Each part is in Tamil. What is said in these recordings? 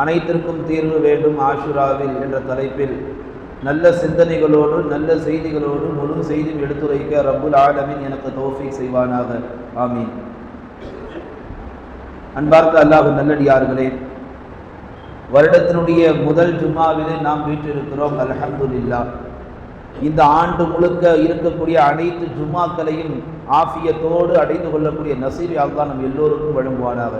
அனைத்திற்கும் தீர்வு வேண்டும் ஆஷுராவில் என்ற தலைப்பில் நல்ல சிந்தனைகளோடு நல்ல செய்திகளோடு முழு செய்தியும் எடுத்துரைக்க ரப்புல் ஆலமீன் எனக்கு தௌஃபீக் செய்வானாக. ஆமீன். அன்பார்ந்த அல்லாஹ் நல்லடியார்களே, வருடத்தினுடைய முதல் ஜும்மாவிலே நாம் வீற்றிருக்கிறோம். அல்ஹம்துலில்லாஹ். இந்த ஆண்டு முழுக்க இருக்கக்கூடிய அனைத்து ஜும்மாக்களையும் ஆஃபியத்தோடு அடைந்து கொள்ளக்கூடிய நசீர் அல்லாஹ் நம் எல்லோருக்கும் வழங்குவானாக.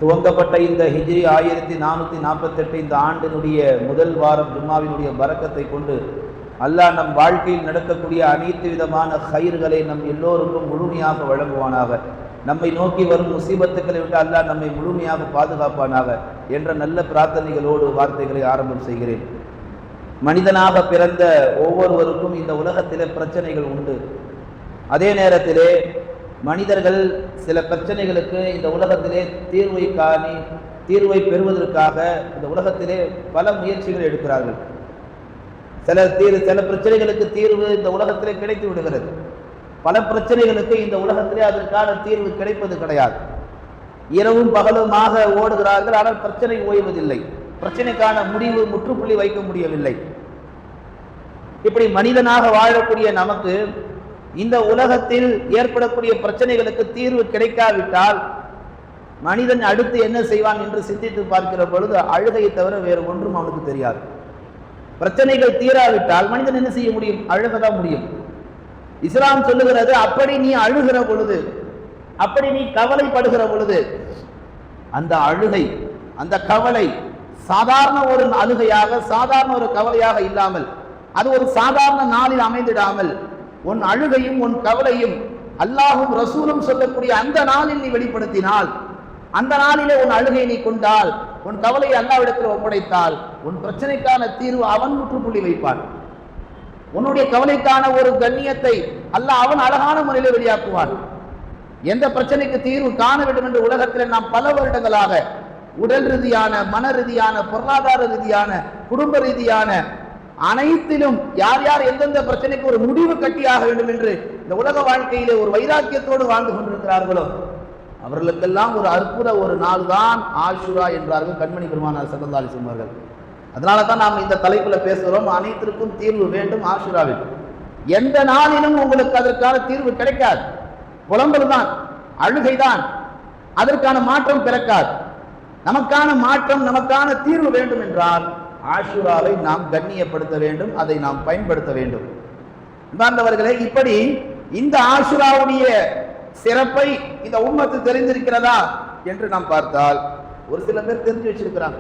துவங்கப்பட்ட இந்த ஹிஜ்ரி 1448 இந்த ஆண்டினுடைய முதல் வாரம் ஜும்மாவினுடைய பரக்கத்தை கொண்டு அல்லாஹ் நம் வாழ்க்கையில் நடக்கக்கூடிய அனைத்து விதமான ஹைர்களை நம் எல்லோருக்கும் முழுமையாக வழங்குவானாக. நம்மை நோக்கி வரும் முசீபத்துக்களை விட்டு அல்லாஹ் நம்மை முழுமையாக பாதுகாப்பானாக என்ற நல்ல பிரார்த்தனைகளோடு வார்த்தைகளை ஆரம்பம் செய்கிறேன். மனிதனாக பிறந்த ஒவ்வொருவருக்கும் இந்த உலகத்திலே பிரச்சனைகள் உண்டு. அதே நேரத்திலே மனிதர்கள் சில பிரச்சனைகளுக்கு இந்த உலகத்திலே தீர்வை பெறுவதற்காக இந்த உலகத்திலே பல முயற்சிகள் எடுக்கிறார்கள். சில பிரச்சனைகளுக்கு தீர்வு இந்த உலகத்திலே கிடைத்து விடுகிறது. பல பிரச்சனைகளுக்கு இந்த உலகத்திலே அதற்கான தீர்வு கிடைப்பது கிடையாது. இரவும் பகலுமாக ஓடுகிறார்கள், ஆனால் பிரச்சனை ஓய்வதில்லை. பிரச்சனைக்கான முடிவு முற்றுப்புள்ளி வைக்க முடியவில்லை. இப்படி மனிதனாக வாழக்கூடிய நமக்கு இந்த உலகத்தில் ஏற்படக்கூடிய பிரச்சனைகளுக்கு தீர்வு கிடைக்காவிட்டால் மனிதன் அடுத்து என்ன செய்வான் என்று சிந்தித்து பார்க்கிற பொழுது அழுகையை தவிர வேறு ஒன்றும் அவனுக்கு தெரியாது. பிரச்சனைகள் தீராவிட்டால் மனிதன் என்ன செய்ய முடியும்? அழுகதான் முடியும். இஸ்லாம் சொல்லுகிறது, அப்படி நீ அழுகிற பொழுது, அப்படி நீ கவலைப்படுகிற பொழுது அந்த அழுகை, அந்த கவலை சாதாரண ஒரு அழுகையாக, சாதாரண ஒரு கவலையாக இல்லாமல், அது ஒரு சாதாரண நாளில் அமைந்திடாமல், உன் அழுகையும் உன் கவலையும் அல்லாஹும் ரசூலும் சொல்லக்கூடிய அந்த நாளில் நீ வெளிப்படுத்தினால், அந்த நாளிலே உன் அழுகை நீ கொண்டால், உன் கவலையை அல்லாஹ்விடத்தில் ஒப்படைத்தால், உன் பிரச்சனைக்கான தீர்வு அவன் முற்றுப்புள்ளி வைப்பான். உன்னுடைய கவலைக்கான ஒரு கண்ணியத்தை அல்லாஹ் அவன் அழகான முறையில் வெளியாக்குவான். எந்த பிரச்சனைக்கு தீர்வு காண வேண்டும் என்று உலகத்தில் நாம் பல வருடங்களாக உடல் ரீதியான, மன ரீதியான, பொருளாதார ரீதியான, குடும்ப ரீதியான அனைத்திலும் யார் யார் எந்தெந்த பிரச்சனைக்கு ஒரு முடிவு கட்டியாக வேண்டும் என்று இந்த உலக வாழ்க்கையிலே ஒரு வைராக்கியத்தோடு வாழ்ந்து கொண்டிருக்கிறார்களோ அவர்களுக்கெல்லாம் ஒரு அற்புத ஒரு நாள் தான் ஆஷுரா என்றார்கள் கண்மணி பெருமானார் ஸல்லல்லாஹு அலைஹி வஸல்லம் அவர்கள். அதனால தான் நாம் இந்த தலைப்புல பேசுகிறோம், அனைத்திற்கும் தீர்வு வேண்டும் ஆஷுராவில். எந்த நாளிலும் உங்களுக்கு அதற்கான தீர்வு கிடைக்காது. புலம்பல் தான், அழுகை தான், அதற்கான மாற்றம் பிறக்காது. நமக்கான மாற்றம், நமக்கான தீர்வு வேண்டும் என்றால் ஆஷுராவை நாம் கண்ணியப்படுத்த வேண்டும், அதை நாம் பயன்படுத்த வேண்டும். அன்பார்ந்தவர்களே, இப்படி இந்த ஆஷுராவுடைய சிறப்பை இந்த உம்மத்து தெரிந்திருக்கிறதா என்று நாம் பார்த்தால் ஒரு சில பேர் தெரிஞ்சு வச்சிருக்கிறாங்க.